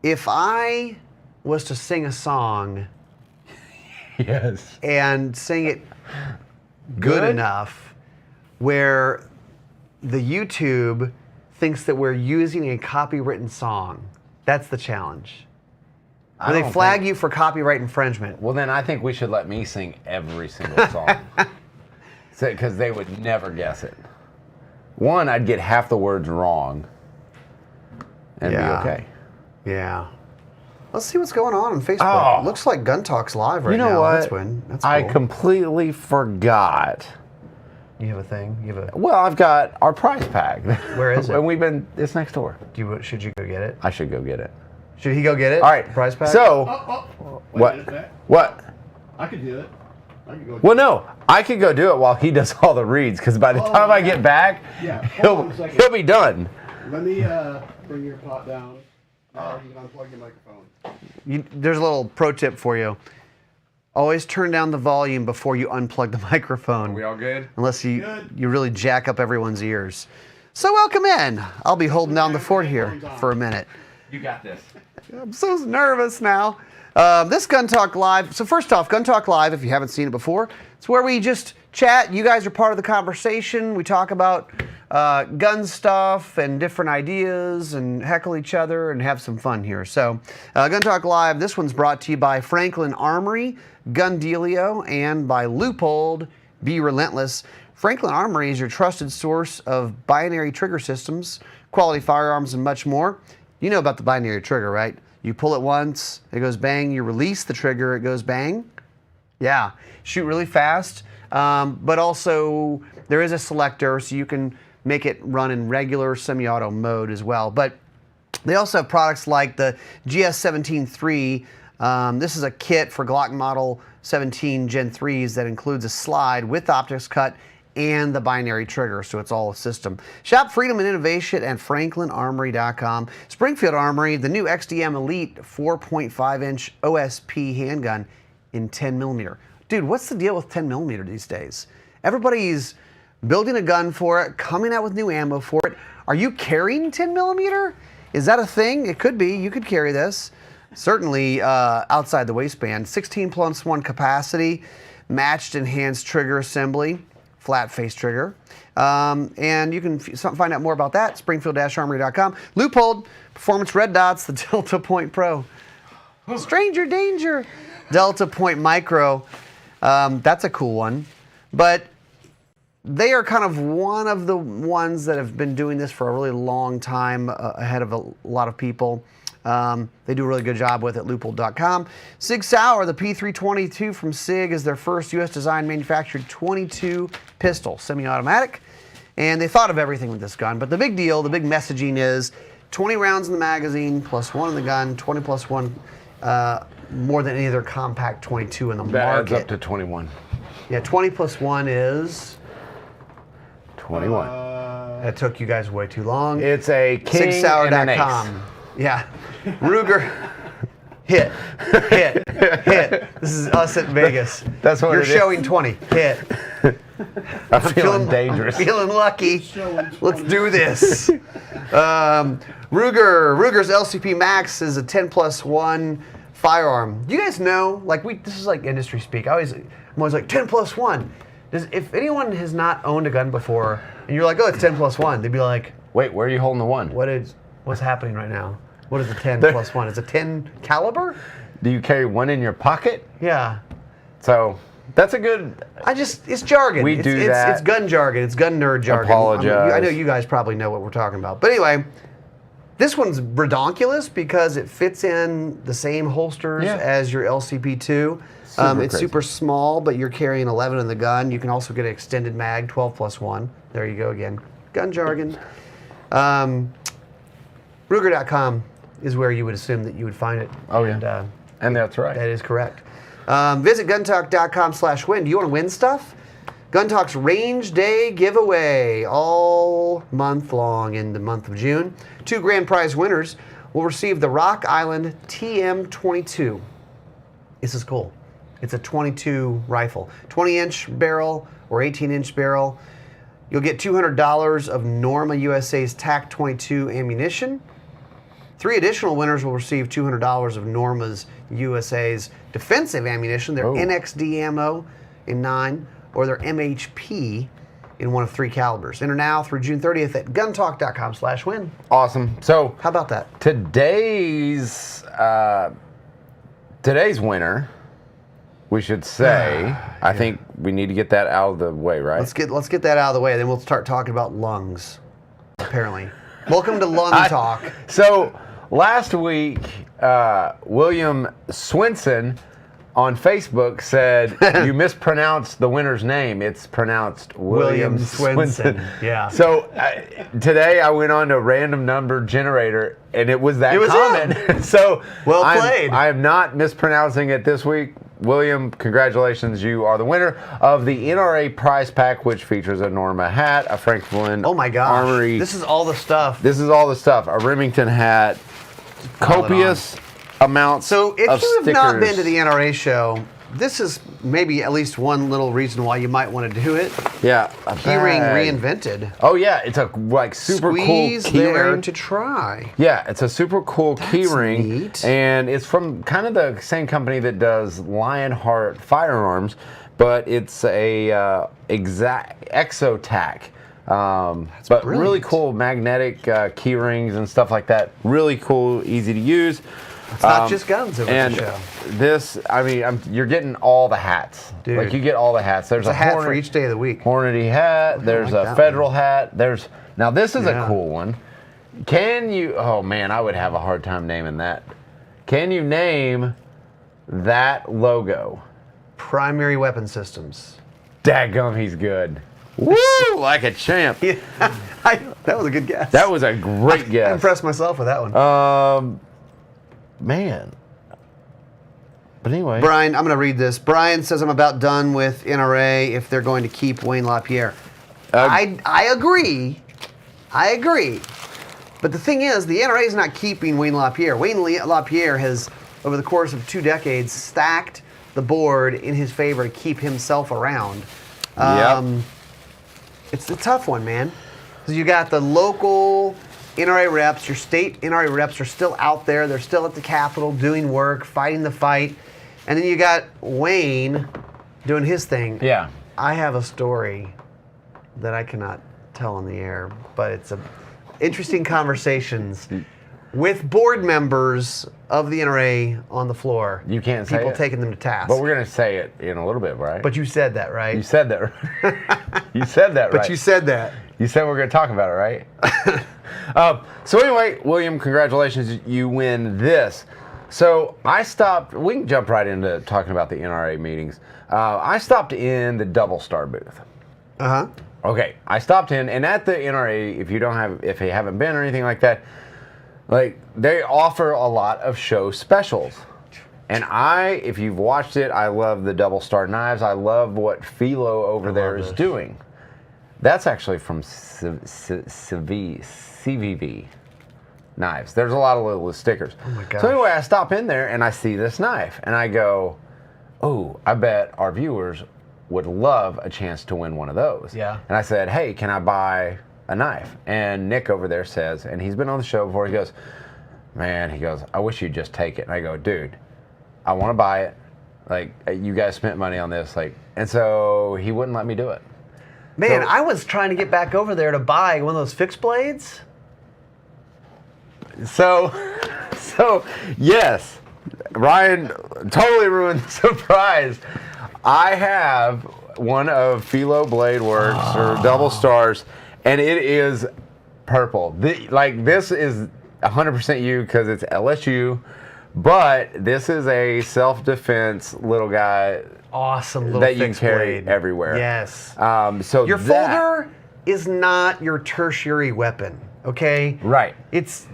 if I was to sing a song Yes. and sing it good enough where the YouTube thinks that we're using a copywritten song, that's the challenge. Where they flag you for copyright infringement. Well, then I think we should let me sing every single song. Because they would never guess it. One, I'd get half the words wrong and be okay. Yeah. Let's see what's going on Facebook. Oh. Looks like Gun Talk's live right now. You know what? That's cool. I completely forgot. You have a thing? You have a... Well, I've got our prize pack. Where is it? And it's next door. Should you go get it? I should go get it. Should he go get it? All right. Prize pack? So, Wait, what? I could do it. I could go. Well, no, I could go do it while he does all the reads, because by the time I get back, he'll be done. Let me bring your pot down. Now you can unplug your microphone. There's a little pro tip for you. Always turn down the volume before you unplug the microphone. Are we all good? Unless you really jack up everyone's ears. So welcome in. I'll be holding down the fort here for a minute. You got this. I'm so nervous now. This Gun Talk Live. So first off, Gun Talk Live, if you haven't seen it before, it's where we just chat. You guys are part of the conversation. We talk about gun stuff and different ideas and heckle each other and have some fun here. So Gun Talk Live, this one's brought to you by Franklin Armory, GunDealio, and by Leupold, Be Relentless. Franklin Armory is your trusted source of binary trigger systems, quality firearms, and much more. You know about the binary trigger, right? You pull it once, it goes bang. You release the trigger, it goes bang. Yeah, shoot really fast. But also, there is a selector, so you can make it run in regular semi-auto mode as well. But they also have products like the GS17-3. This is a kit for Glock Model 17 Gen 3s that includes a slide with optics cut and the binary trigger, so it's all a system. Shop freedom and innovation at franklinarmory.com. Springfield Armory, the new XDM Elite 4.5-inch OSP handgun in 10mm. Dude, what's the deal with 10mm these days? Everybody's building a gun for it, coming out with new ammo for it. Are you carrying 10mm? Is that a thing? It could be. You could carry this. Certainly outside the waistband. 16+1 capacity, matched enhanced trigger assembly, flat face trigger. And you can find out more about that, springfield-armory.com. Leupold, Performance Red Dots, the Delta Point Pro. Stranger danger. Delta Point Micro. That's a cool one. But they are kind of one of the ones that have been doing this for a really long time ahead of a lot of people. They do a really good job with it at Leupold.com. SIG Sauer, the P322 from SIG, is their first U.S.-designed manufactured 22 pistol, semi-automatic. And they thought of everything with this gun. But the big deal, the big messaging is 20 rounds in the magazine, plus 1 in the gun, 20+1, more than any other compact 22 in the market. That adds up to 21. Yeah, 20+1 is... 21. That took you guys way too long. It's a king and an ace. Yeah. Ruger. Hit. This is us at Vegas. That's what You're showing 20. Hit. I'm feeling dangerous. I'm feeling lucky. Let's do this. Ruger's LCP Max is a 10+1 firearm. Do you guys know? This is like industry speak. I'm always like 10+1. If anyone has not owned a gun before, and you're like, oh, it's 10+1, they'd be like, wait, where are you holding the one? What's happening right now? What is a 10+1? Is it 10 caliber? Do you carry one in your pocket? Yeah. So that's a good. It's jargon. It's gun jargon. It's gun nerd jargon. Apologize. I know you guys probably know what we're talking about. But anyway, this one's redonkulous because it fits in the same holsters as your LCP2. It's super small, but you're carrying 11 in the gun. You can also get an extended mag, 12+1. There you go again. Gun jargon. Ruger.com is where you would assume that you would find it. Oh, yeah. And that's right. That is correct. Visit guntalk.com/win. Do you want to win stuff? Gun Talk's Range Day giveaway all month long in the month of June. 2 grand prize winners will receive the Rock Island TM22. This is cool. It's a 22 rifle. 20-inch barrel or 18-inch barrel. You'll get $200 of Norma USA's TAC-22 ammunition, 3 additional winners will receive $200 of Norma's USA's defensive ammunition, their NXD ammo in 9, or their MHP in one of 3 calibers. Enter now through June 30th at guntalk.com/win. Awesome. So How about that? today's winner, we should say, I think we need to get that out of the way, right? Let's get that out of the way, then we'll start talking about lungs, apparently. Welcome to Lung Talk. So last week, William Swinson on Facebook said, you mispronounced the winner's name. It's pronounced William Swinson. Yeah. So today I went on to a random number generator, and it was that comment. So well played. I am not mispronouncing it this week. William, congratulations. You are the winner of the NRA prize pack, which features a Norma hat, a Franklin Oh my gosh. Armory. This is all the stuff. This is all the stuff. A Remington hat, copious amounts So if of you have not been stickers. to the NRA show, this is maybe at least one little reason why you might want to do it. Yeah, a Keyring bag. reinvented. Oh yeah, it's a super Squeeze cool there keyring. to try. Yeah, it's a super cool keyring, neat. and it's from kind of the same company that does Lionheart Firearms, but it's a exact Exotac. But really brilliant. cool magnetic key rings and stuff like that. Really cool, easy to use. It's not just guns over And the show. this, I mean, you're getting all the hats. Dude. Like you get all the hats. There's It's a hat for Hornet- each day of the week. Hornady hat. There's like a that federal hat. Now this is Yeah. a cool one. Can you? Oh man, I would have a hard time naming that. Can you name that logo? Primary weapon systems. Dadgum, he's good. Woo, like a champ. Yeah, that was a good guess. That was a great I guess. impressed myself with that one. Man. But anyway. Brian, I'm going to read this. Brian says I'm about done with NRA if they're going to keep Wayne LaPierre. I agree. I agree. But the thing is, the NRA is not keeping Wayne LaPierre. Wayne LaPierre has, over the course of 2 decades, stacked the board in his favor to keep himself around. It's a tough one, man. Because you got the local NRA reps, your state NRA reps are still out there. They're still at the Capitol doing work, fighting the fight. And then you got Wayne doing his thing. Yeah. I have a story that I cannot tell on the air, but it's interesting conversations with board members of the NRA on the floor. You can't say People it. taking them to task. But we're going to say it in a little bit, right? But you said that, right? You said that. You said that, right? But you said that. You said we're going to talk about it, right? So anyway, William, congratulations. You win this. So I stopped. We can jump right into talking about the NRA meetings. I stopped in the Double Star booth. Uh-huh. Okay, I stopped in, and at the NRA, if you haven't been or anything like that, like they offer a lot of show specials. And if you've watched it, I love the Double Star knives. I love what Philo over there is doing. That's actually from CVV knives. There's a lot of little stickers. Oh my gosh. So anyway, I stop in there and I see this knife, and I go, "Oh, I bet our viewers would love a chance to win one of those." Yeah. And I said, "Hey, can I buy a knife?" And Nick over there says, and he's been on the show before, he goes, "Man," he goes, "I wish you'd just take it." And I go, "Dude, I want to buy it. Like, you guys spent money on this." Like, and so he wouldn't let me do it. Man, So- I was trying to get back over there to buy one of those fixed blades. So yes, Ryan totally ruined the surprise. I have one of Philo Blade Works or Double Stars, and it is purple. This is 100% you because it's LSU, but this is a self-defense little guy Awesome little that you can fixed carry blade. everywhere. Yes. So Your that- folder is not your tertiary weapon, okay? Right.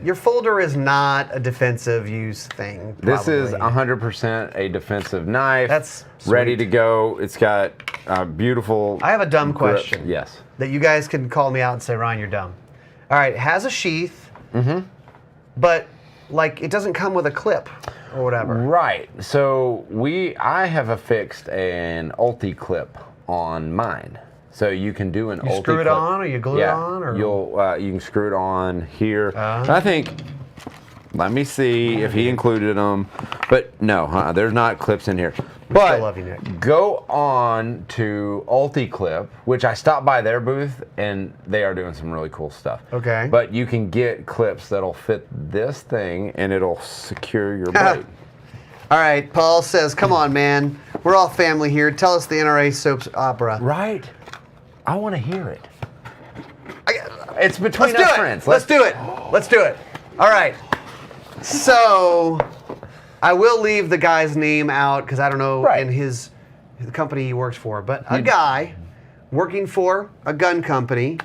Your folder is not a defensive use thing. This is probably. 100% a defensive knife. That's ready sweet. to go. It's got beautiful. I have a dumb grip. question. Yes. That you guys can call me out and say, Ryan, you're dumb. All right, it has a sheath, but like it doesn't come with a clip or whatever. Right. So I have affixed an ulti clip on mine. So you can do an ulti screw it clip. on or you glue it on, or you can screw it on here. Uh-huh. And I think Let me see if he included them. But no, there's not clips in here. But love you, Nick. go on to UltiClip, which I stopped by their booth, and they are doing some really cool stuff. Okay. But you can get clips that'll fit this thing, and it'll secure your blade. All right, Paul says, come on, man. We're all family here. Tell us the NRA soap opera. Right. I want to hear it. I- It's between Let's us do it. friends. Let's do it. Let's do it. All right. So, I will leave the guy's name out because I don't know Right. in the company he works for. But a guy working for a gun company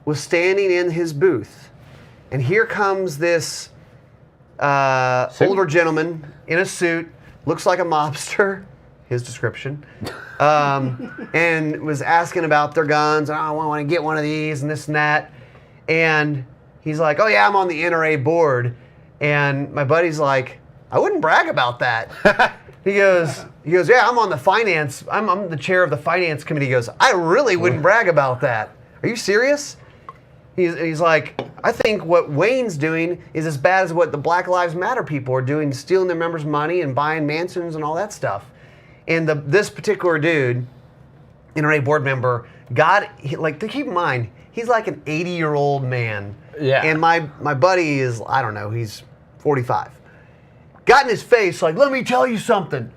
was standing in his booth, and here comes this older gentleman in a suit, looks like a mobster, his description, and was asking about their guns. I want to get one of these and this and that. And he's like, oh yeah, I'm on the NRA board. And my buddy's like, I wouldn't brag about that. He goes, yeah, I'm on the finance. I'm the chair of the finance committee. He goes, I really wouldn't brag about that. Are you serious? He's like, I think what Wayne's doing is as bad as what the Black Lives Matter people are doing, stealing their members' money and buying mansions and all that stuff. And this particular dude, NRA board member, keep in mind, he's like an 80-year-old man. Yeah. And my buddy is, I don't know, he's 45. Got in his face like, let me tell you something.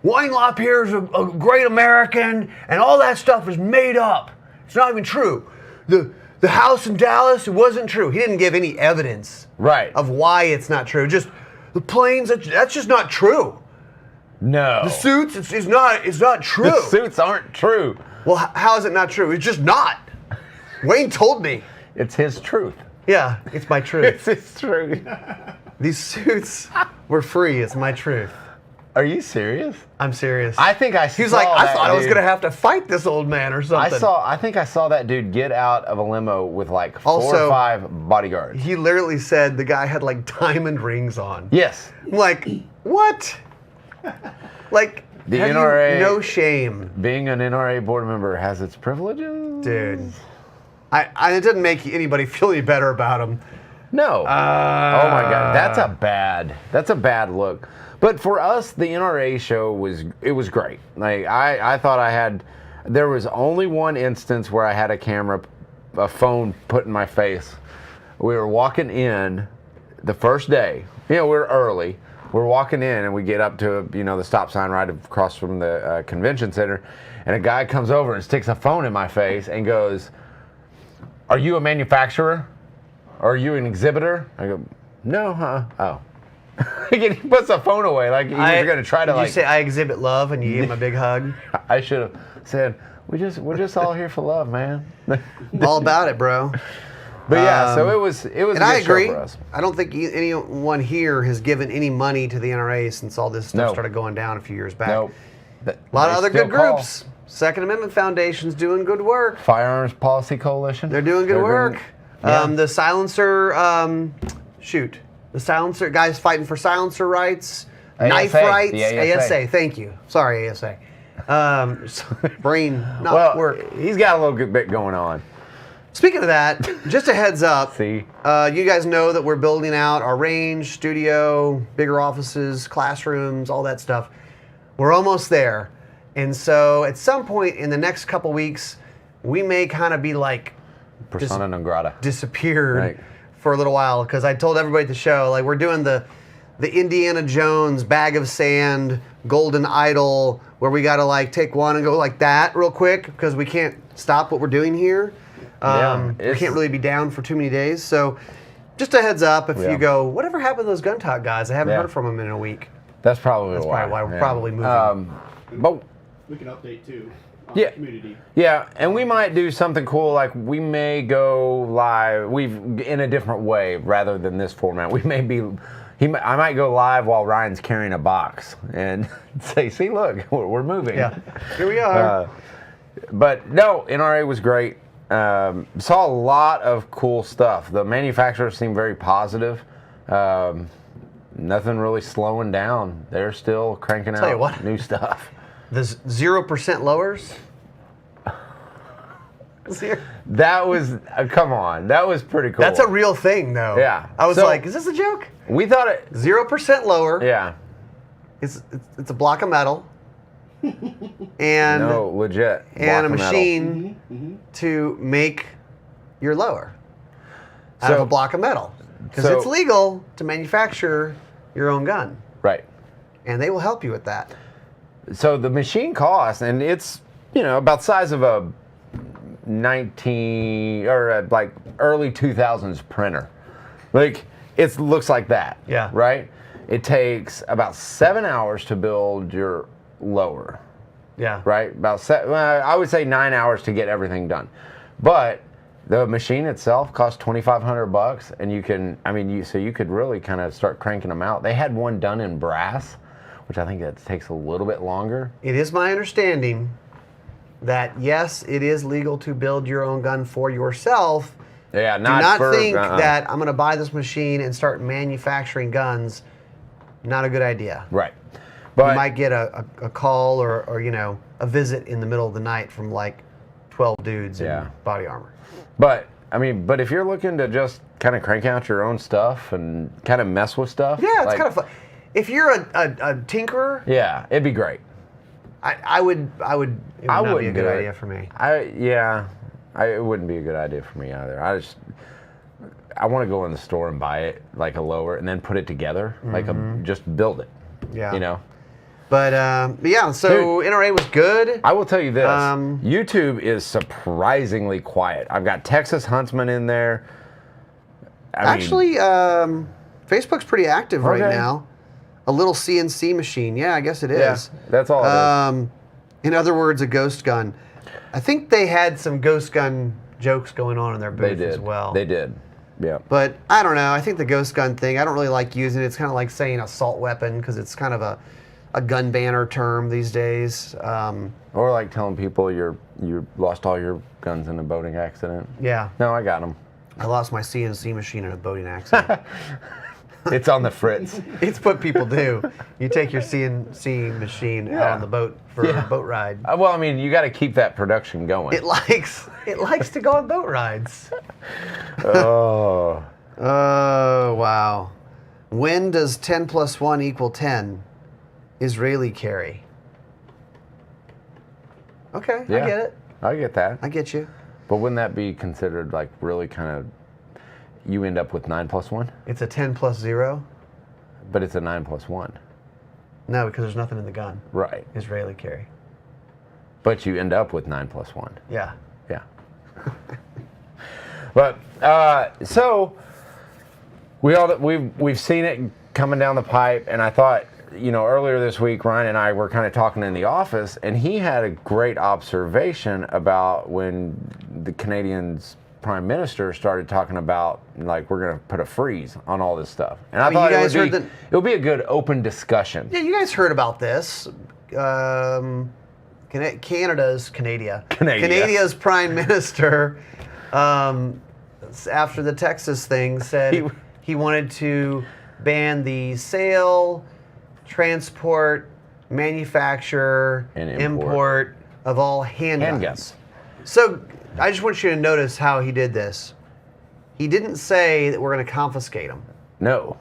Wayne LaPierre is a great American, and all that stuff is made up. It's not even true. The house in Dallas, it wasn't true. He didn't give any evidence of why it's not true. Just the planes, that's just not true. No. The suits, it's not true. The suits aren't true. Well, how is it not true? It's just not. Wayne told me. It's his truth. Yeah, it's my truth. It's his truth. These suits were free. It's my truth. Are you serious? I'm serious. I think I saw He was like, I that thought I was dude. going to have to fight this old man or something. I think I saw that dude get out of a limo with like 4 Also, or 5 bodyguards. He literally said the guy had like diamond rings on. Yes. I'm like, what? Like, The have NRA you no shame. Being an NRA board member has its privileges. Dude. It didn't make anybody feel any better about him. No. Oh my God, that's a bad look. But for us, the NRA show was great. Like I thought there was only one instance where I had a phone put in my face. We were walking in the first day. You know, we were early. We're walking in and we get up to the stop sign right across from the convention center, and a guy comes over and sticks a phone in my face and goes, "Are you a manufacturer? Are you an exhibitor?" I go, "No, huh?" Oh. He puts the phone away like he was going to try to You say I exhibit love and you give him a big hug? I should have said, we're just all here for love, man. All about it, bro. But yeah, so it was a And good I agree. show for us. I don't think anyone here has given any money to the NRA since all this stuff started going down a few years back. Nope. A lot of other good groups. Second Amendment Foundation's doing good work. Firearms Policy Coalition. They're doing good work. Yeah. The silencer, the silencer guys fighting for silencer rights, knife rights, the ASA. Thank you. Sorry, ASA. Brain not work. He's got a little bit going on. Speaking of that, just a heads up. See? You guys know that we're building out our range, studio, bigger offices, classrooms, all that stuff. We're almost there. And so at some point in the next couple weeks, we may kind of be like Persona non grata. disappeared for a little while, because I told everybody at the show, like, we're doing the Indiana Jones bag of sand, golden idol, where we got to like take one and go like that real quick because we can't stop what we're doing here. We can't really be down for too many days. So just a heads up, if you go, whatever happened to those gun talk guys? I haven't heard from them in a week. That's probably why we're probably moving. But we can update too on Yeah. the community. Yeah, and we might do something cool, like we may go live in a different way rather than this format. We may be, I might go live while Ryan's carrying a box and say, see, look, we're moving. Yeah, here we are. But no, NRA was great. Saw a lot of cool stuff. The manufacturers seem very positive. Nothing really slowing down. They're still cranking out new stuff. The 0% lowers? That was, come on, that was pretty cool. That's a real thing, though. Yeah. I was like, is this a joke? We thought it. 0% lower. Yeah. It's a block of metal. And No, legit. and a block of metal. machine to make your lower out of So- a block of metal. Because so- it's legal to manufacture your own gun. Right. And they will help you with that. So the machine costs, and it's, about the size of a 19 or like early 2000s printer. Like, it looks like that. Yeah. Right? It takes about 7 hours to build your lower. Yeah. Right? I would say 9 hours to get everything done. But the machine itself costs $2,500, and you can, so you could really kind of start cranking them out. They had one done in brass, which I think that takes a little bit longer. It is my understanding that, yes, it is legal to build your own gun for yourself. Yeah, Do not for, think that I'm going to buy this machine and start manufacturing guns. Not a good idea. Right. You But might get a call or a visit in the middle of the night from like 12 dudes in body armor. But if you're looking to just kind of crank out your own stuff and kind of mess with stuff, Yeah, it's kind of fun. If you're a tinkerer, yeah, it'd be great. it would not be a wouldn't good do it. idea for me. It wouldn't be a good idea for me either. I want to go in the store and buy it like a lower and then put it together, just build it. Yeah. But yeah, so Dude, NRA was good. I will tell you this: Um, YouTube is surprisingly quiet. I've got Texas Huntsman in there. Actually, Facebook's pretty active right Okay. now. A little CNC machine. Yeah, I guess it is. that's all it is. In other words, a ghost gun. I think they had some ghost gun jokes going on in their They booth did as well. They did. Yeah. But I don't know. I think the ghost gun thing, I don't really like using it. It's kind of like saying assault weapon because it's kind of a gun banner term these days. Or like telling people you lost all your guns in a boating accident. Yeah. No, I got them. I lost my CNC machine in a boating accident. It's on the fritz. It's what people do. You take your CNC machine out on the boat for a boat ride. Well, you got to keep that production going. It likes to go on boat rides. Oh. Oh, wow. When does 10 plus 1 equal 10? Israeli carry. Okay, Yeah. I get it. I get that. I get you. But wouldn't that be considered like really kind of, you end up with 9 plus 1? It's a 10 plus 0? But it's a 9 plus 1. No, because there's nothing in the gun. Right. Israeli carry. But you end up with 9 plus 1. Yeah. Yeah. But so we've seen it coming down the pipe, and I thought, earlier this week Ryan and I were kind of talking in the office, and he had a great observation about when the Canadians Prime Minister started talking about like we're going to put a freeze on all this stuff, and I thought it would be a good open discussion. Yeah, you guys heard about this. Canada's Prime Minister, after the Texas thing, said he wanted to ban the sale, transport, manufacture, And import of all handguns. Handguns. So I just want you to notice how he did this. He didn't say that we're going to confiscate them, No.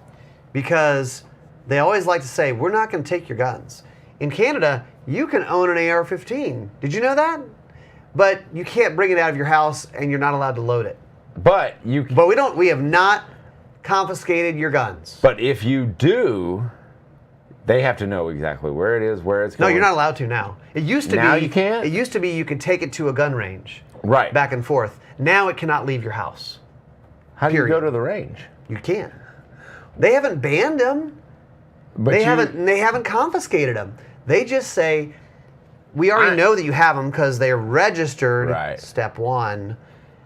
because they always like to say, we're not going to take your guns. In Canada, you can own an AR-15. Did you know that? But you can't bring it out of your house, and you're not allowed to load it. But We have not confiscated your guns. But if you do, they have to know exactly where it is, where it's No, going. you're not allowed to now. It used to Now be you can't? It used to be you could take it to a gun range. Right. Back and forth. Now it cannot leave your house. How do you period. go to the range? You can't. They haven't banned them. But They haven't confiscated them. They just say, we already know that you have them because they're registered. Right. Step one.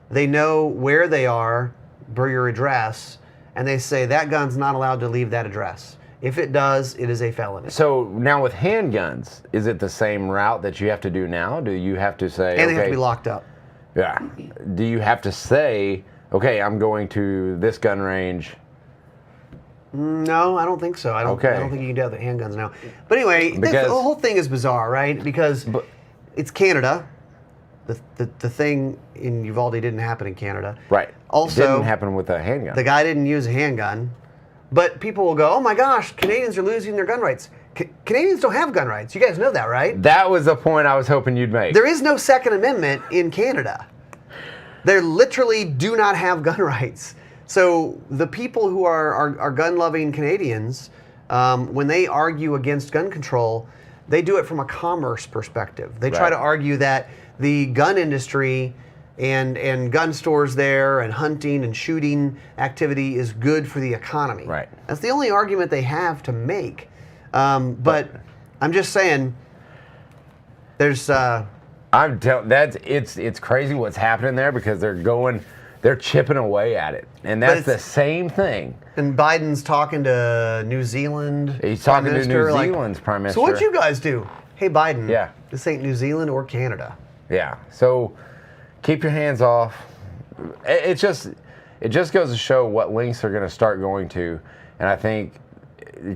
They know where they are, per your address, and they say that gun's not allowed to leave that address. If it does, it is a felony. So now with handguns, is it the same route that you have to do now? Do you have to say, And they have to be locked up. Yeah. Do you have to say, okay, I'm going to this gun range? No, I don't think so. I don't think you can do that with handguns now. But anyway, the whole thing is bizarre, right? Because it's Canada. The thing in Uvalde didn't happen in Canada. Right. Also, It didn't happen with a handgun. the guy didn't use a handgun. But people will go, oh my gosh, Canadians are losing their gun rights. Canadians don't have gun rights. You guys know that, right? That was the point I was hoping you'd make. There is no Second Amendment in Canada. They literally do not have gun rights. So the people who are gun-loving Canadians, when they argue against gun control, they do it from a commerce perspective. They try to argue that the gun industry and gun stores there and hunting and shooting activity is good for the economy. Right. That's the only argument they have to make. But I'm just saying, there's. It's crazy what's happening there because they're chipping away at it, and that's the same thing. And Biden's talking to New Zealand. He's talking to New Zealand's prime minister. So what'd you guys do? Hey, Biden. Yeah. This ain't New Zealand or Canada. Yeah. So keep your hands off. It just goes to show what lengths they're going to start going to, and I think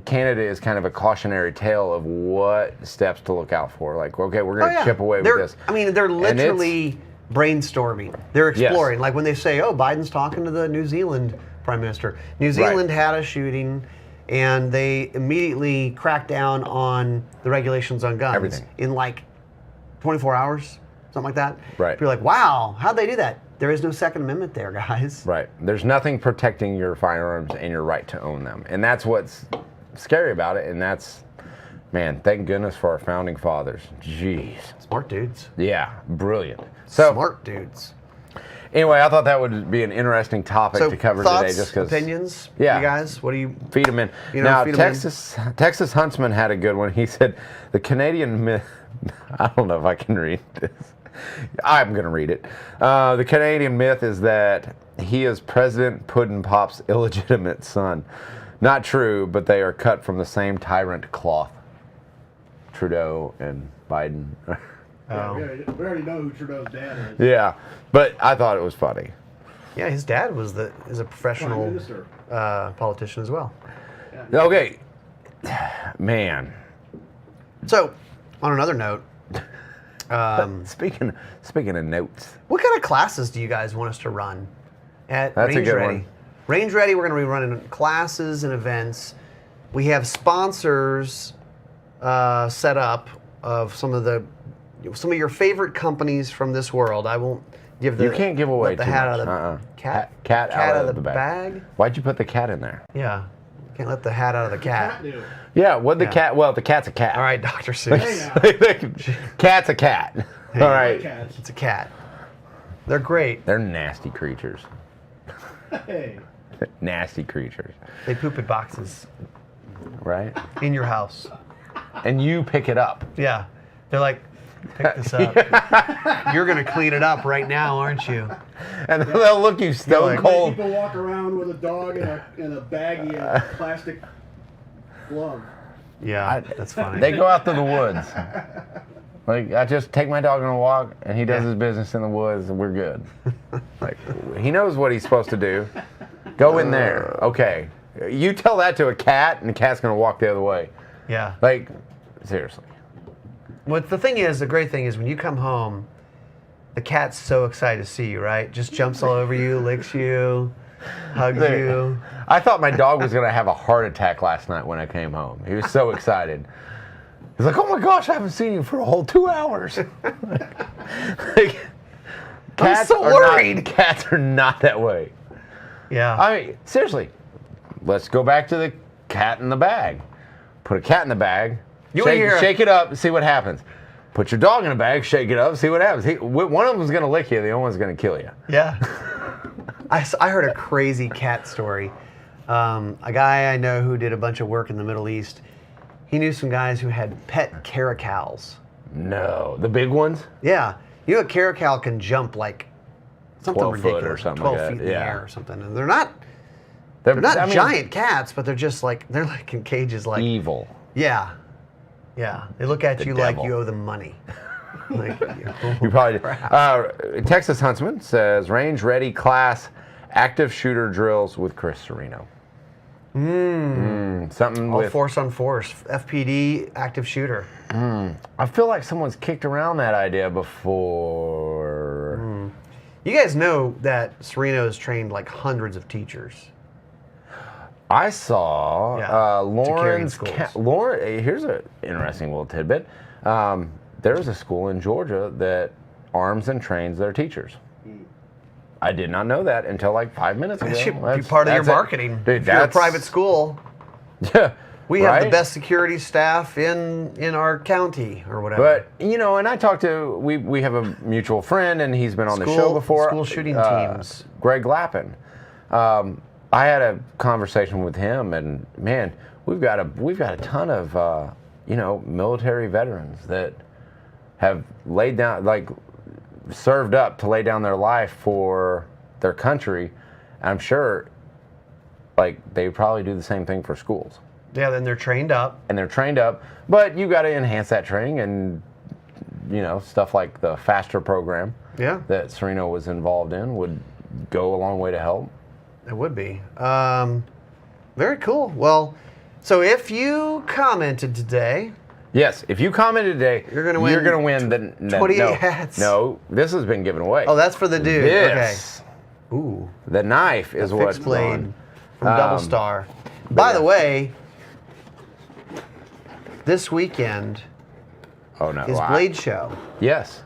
Canada is kind of a cautionary tale of what steps to look out for. Like, okay, we're going to chip away with this. I mean, they're literally brainstorming. They're exploring. Like when they say, oh, Biden's talking to the New Zealand prime minister. New Zealand had a shooting, and they immediately cracked down on the regulations on guns. Everything. In like 24 hours, something like that. Right. You're like, wow, how'd they do that? There is no Second Amendment there, guys. Right. There's nothing protecting your firearms and your right to own them. And that's what's scary about it. And that's, man, thank goodness for our founding fathers. Jeez. Smart dudes. Yeah, brilliant. So, smart dudes. Anyway, I thought that would be an interesting topic to cover thoughts, today. Just because opinions, you guys? What do you feed them in? Now, Texas Huntsman had a good one. He said the Canadian myth. I don't know if I can read this. I'm going to read it. The Canadian myth is that he is President Puddin' Pop's illegitimate son. Not true, but they are cut from the same tyrant cloth. Trudeau and Biden. Yeah, we already know who Trudeau's dad is. Yeah, but I thought it was funny. Yeah, his dad is a professional politician as well. Yeah. Okay, man. So, on another note, Speaking of notes, what kind of classes do you guys want us to run at That's a Range good Ready? one. Range Ready, we're going to be running classes and events. We have sponsors set up of some of your favorite companies from this world. I won't give the you can't give away the too hat much. out of the cat out of the bag. Why'd you put the cat in there? Yeah, can't let the hat out of the cat. Yeah, what the cat? Well, the cat's a cat. All right, Dr. Seuss. Cat's a cat. Hey, all right. It's a cat. They're great. They're nasty creatures. Hey. Nasty creatures. They poop in boxes Right? in your house. And you pick it up. Yeah. They're like, pick this up. You're going to clean it up right now, aren't you? And they'll look you stone cold. People walk around with a dog in a baggie and a plastic glove. Yeah, that's funny. They go out to the woods. Like, I just take my dog on a walk, and he does his business in the woods, and we're good. Like, he knows what he's supposed to do. Go in there. Okay. You tell that to a cat, and the cat's going to walk the other way. Yeah. Like, seriously. What the great thing is when you come home, the cat's so excited to see you, right? Just jumps all over you, licks you, hugs you. I thought my dog was going to have a heart attack last night when I came home. He was so excited. He's like, oh my gosh, I haven't seen you for a whole 2 hours. Like, I'm so worried. Cats are not that way. Yeah. I mean, seriously, let's go back to the cat in the bag. Put a cat in the bag, shake it up, see what happens. Put your dog in a bag, shake it up, see what happens. One of them's going to lick you, the other one's going to kill you. Yeah. I heard a crazy cat story. A guy I know who did a bunch of work in the Middle East, he knew some guys who had pet caracals. No. The big ones? Yeah. You know, a caracal can jump like something 12 ridiculous. foot or something 12 like feet that. in the air or something. And they're not giant cats, but they're just like, they're like in cages like. Evil. Yeah. Yeah. They look at The you devil. like you owe them money. Like, You probably Texas Huntsman says, range ready class, active shooter drills with Chris Serino. Something all with force on force. FPD, active shooter. I feel like someone's kicked around that idea before. You guys know that Serino's trained like hundreds of teachers. I saw carrying Lauren's. schools. Lauren, here's an interesting little tidbit. There's a school in Georgia that arms and trains their teachers. I did not know that until like 5 minutes ago. That should be part of your marketing. Dude, if you're a private school, Yeah, we have the best security staff in our county or whatever. But and I talked to we have a mutual friend, and he's been on the show before. School shooting teams. Greg Lappin. I had a conversation with him, and man, we've got a ton of military veterans that have laid down, like, served up to lay down their life for their country. I'm sure, like, they probably do the same thing for schools. Yeah, then they're trained up. But you got to enhance that training, and stuff like the FASTER program that Serena was involved in would go a long way to help. It would be. Very cool. Well, so if you commented today... Yes, if you commented today, you're going to win the 28 hats. No, this has been given away. Oh, that's for the dude. This, okay. Ooh. The knife is what's fixed blade on. from Double Star. By the way, this weekend is Blade Show. Yes.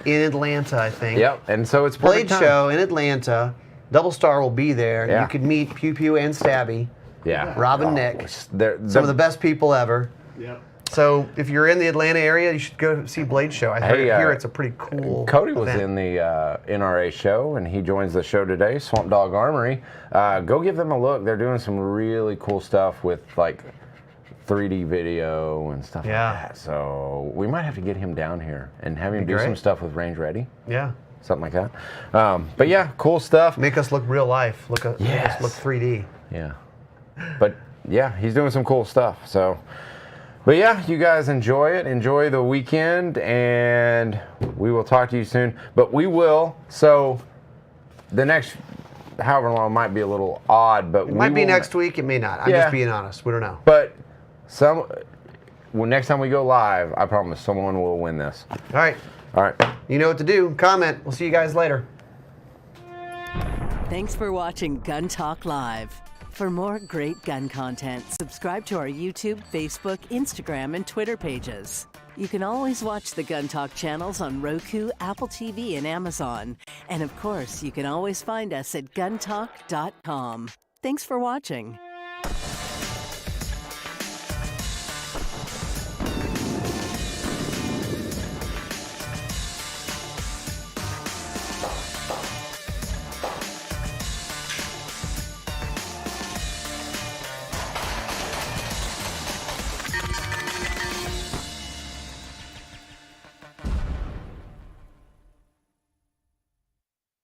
In Atlanta, I think. Yep, and so it's Blade Show in Atlanta. Double Star will be there. Yeah. You could meet Pew Pew and Stabby. Yeah. Rob and Nick. Some of the best people ever. Yep. So if you're in the Atlanta area, you should go see Blade Show. I hear it's a pretty cool Cody was event. in the NRA show, and he joins the show today, Swamp Dog Armory. Go give them a look. They're doing some really cool stuff with, like, 3D video and stuff like that. So we might have to get him down here and have him do some stuff with Range Ready. Yeah. Something like that. But yeah, cool stuff. Make us look real life. Make us look 3D. Yeah. But yeah, he's doing some cool stuff. So, but yeah, you guys enjoy it. Enjoy the weekend, and we will talk to you soon. But we will. So the next, however long, might be a little odd, but it might be next week. It may not. I'm just being honest. We don't know. But next time we go live, I promise someone will win this. All right. All right. You know what to do. Comment. We'll see you guys later. Thanks for watching Gun Talk Live. For more great gun content, subscribe to our YouTube, Facebook, Instagram, and Twitter pages. You can always watch the Gun Talk channels on Roku, Apple TV, and Amazon. And of course, you can always find us at guntalk.com. Thanks for watching.